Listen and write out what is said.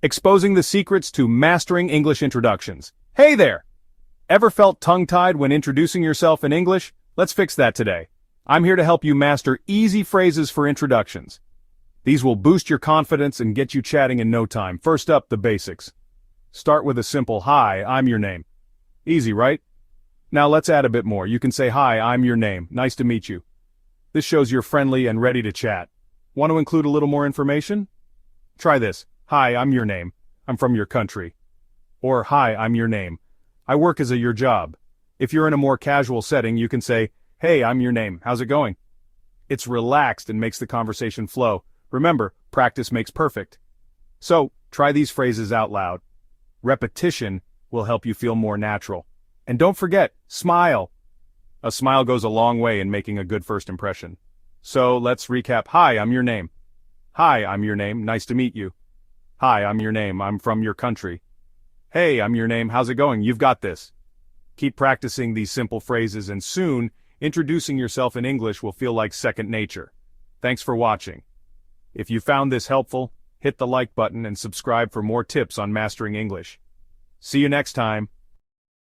exposing the secrets to mastering English introductions. Hey there! Ever felt tongue-tied when introducing yourself in English? Let's fix that today. I'm here to help you master easy phrases for introductions. These will boost your confidence and get you chatting in no time. First up, the basics. Start with a simple, "Hi, I'm your name." Easy, right? Now let's add a bit more. You can say, "Hi, I'm your name. Nice to meet you." This shows you're friendly and ready to chat. Want to include a little more information? Try this. "Hi, I'm your name. I'm from your country." Or, "Hi, I'm your name. I work as your job." If you're in a more casual setting, you can say, "Hey, I'm your name. How's it going?" It's relaxed and makes the conversation flow. Remember, practice makes perfect. So, try these phrases out loud. Repetition will help you feel more natural. And don't forget, smile. A smile goes a long way in making a good first impression. So, let's recap. Hi, I'm your name. Hi, I'm your name. Nice to meet you. Hi, I'm your name. I'm from your country. Hey, I'm your name. How's it going? You've got this. Keep practicing these simple phrases and soon, introducing yourself in English will feel like second nature. Thanks for watching. If you found this helpful, hit the like button and subscribe for more tips on mastering English. See you next time.